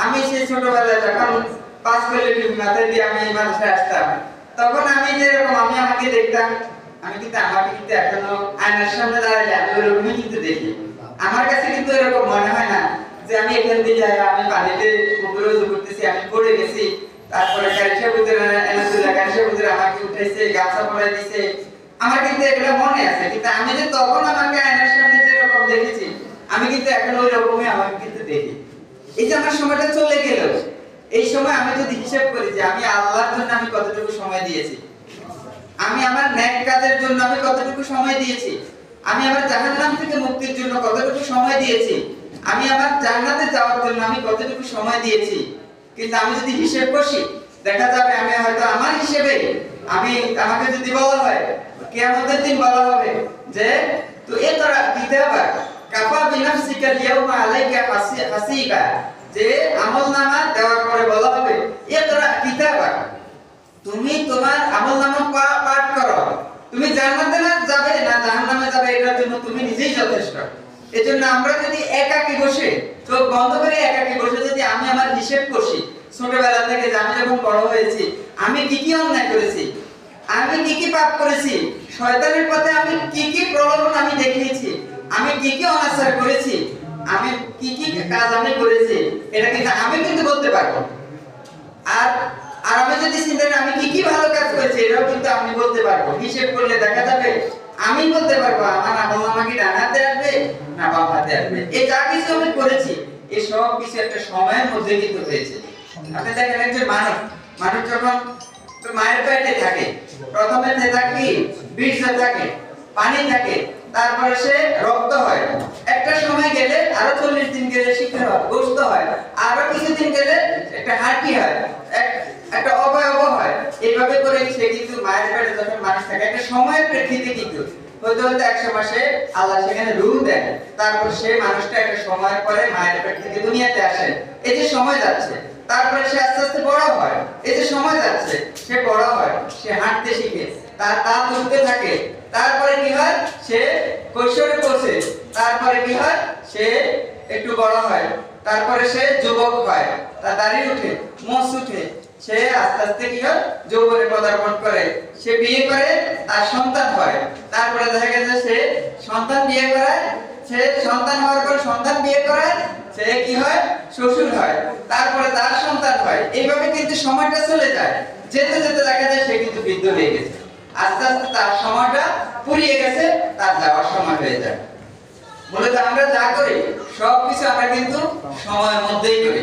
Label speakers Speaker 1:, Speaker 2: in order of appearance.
Speaker 1: আমি সেই ছোটবেলায় যখন পাস করলে মাথায় দিয়ে আমি এই মাদ্রাসায় আসতাম, তখন আমি যেরকম আমি আমাকে দেখতাম, আমি কিন্তু আমাকে কিন্তু এখনো আয়নার সামনে দাঁড়ালে আমি ওরকমই কিন্তু দেখি। আমার কাছে কিন্তু এরকম মনে হয় না যে আমি এখান দিয়ে যাই, আমি পানিতে পুকুরে উজু করতেছি, আমি পড়ে গেছি, তারপরে কারিশা বুঝে এনাদুল্লাহ কারিশা বুঝে আমাকে উঠাইছে, গাছা পড়াই দিছে। আমার কিন্তু এগুলো মনে আছে, কিন্তু আমি যে তখন আমাকে আয়নার সামনে যেরকম দেখেছি, আমি কিন্তু এখন ওই রকমই আমাকে কিন্তু দেখি। এই যে আমার সময়টা চলে গেল, এই সময় আমি যদি হিসাব করি যে আমি আল্লাহর জন্য আমি কতটুকু সময় দিয়েছি, আমি আমার নেক কাজের জন্য আমি কতটুকু সময় দিয়েছি, আমি আমার জাহান্নাম থেকে মুক্তির জন্য কতটুকু সময় দিয়েছি, আমি আমার জান্নাতে যাওয়ার জন্য আমি কতটুকু সময় দিয়েছি, কিন্তু আমি যদি হিসাব করি দেখা যাবে আমি হয়তো আমার হিসেবে আমাকে যদি বলা হয় কিয়ামতের দিন বলা হবে যে তো এতরা কিতাবা কাফা বিনাফসিকা ইয়াউমা আলাইকা হাসিবা, যে আমলনামা দেওয়ার পরে বলা হবে এতরা কিতাবা, তুমি তোমার আমলনামা পাঠ করো, তুমি জান্নাতে না যাবে না জাহান্নামে যাবে এটার জন্য তুমি নিজেই যথেষ্ট। এজন্য আমরা যদি একাকী বসে চোখ বন্ধ করে একাকী বসে যদি আমি আমার হিসাব করি ছোটবেলা থেকে যে আমি যখন বড় হয়েছি আমি কি কি অন্যায় করেছি, আমি কি কি পাপ করেছি, শয়তানের পথে আমি কি কি প্রলোভন আমি দেখিয়েছি, আমি কি কি অনাচার করেছি, আমি কি কি কাজ আমি করেছি, এটা কিন্তু আমি কিন্তু বলতে পারবো। আর আর আমি যদি চিন্তা করি আমি কি কি ভালো কাজ করেছি এটাও কিন্তু আমি বলতে পারবো। হিসাব করলে দেখা যাবে আমি বলতে পারবো আমার আমলনামা কি ডান হাতে আসবে না বাম হাতে আসবে। এই যা কিছু আমি করেছি এই সব কিছু একটা সময়ের মধ্যে কিন্তু হয়েছে। আপনি দেখেন একজন মানুষ যখন মায়ের পেটে থাকে, প্রথমে থাকে বীর্য থাকে, পানি থাকে, তারপরে সে রক্ত হয়, একটা সময় গেলে আরো 40 দিন গেলে শিখা হয়, গোশত হয়, আরো কিছুদিন গেলে একটা হাড়ি হয়, একটা অবয়ব হয়। এইভাবে করে সে কিন্তু মায়ের পেটে যখন মানুষ থাকে একটা সময়ের প্রেক্ষিতে কিন্তু হয়তো 100 মাসে আল্লাহ সেখানে রূহ দেন, তারপর সে মানুষটা একটা সময়ের পরে মায়ের পেট থেকে দুনিয়াতে আসে। এই যে সময় যাচ্ছে, তারপরে সে আস্তে আস্তে বড় হয়, এই যে সময় যাচ্ছে সে বড় হয়, সে হাঁটতে শিখে, তার দাঁত উঠতে থাকে, তারপরে কি হয় সে কৈশোরে পৌঁছে, তারপরে কি হয় সে একটু বড় হয়, তারপরে সে যুবক হয়, তার দাড়ি উঠে, মোচ উঠে, সে আস্তে আস্তে কি হয় যৌবনে পদার্পণ করে, সে বিয়ে করে, তার সন্তান হয়, তারপরে দেখা গেছে সে সন্তান বিয়ে করায়, সে সন্তান হওয়ার পর সন্তান বিয়ে করায়, সে কি হয় শ্বশুর হয়, তারপরে তার সন্তান হয়। এইভাবে কিন্তু সময়টা চলে যায়, যেতে যেতে দেখা যায় সে কিন্তু বৃদ্ধ হয়ে গেছে, আস্তে আস্তে তার সময়টা ফুরিয়ে গেছে, তার যাওয়ার সময় হয়ে যায়। মূলত আমরা যা করি সবকিছু আমরা কিন্তু সময়ের মধ্যেই করি।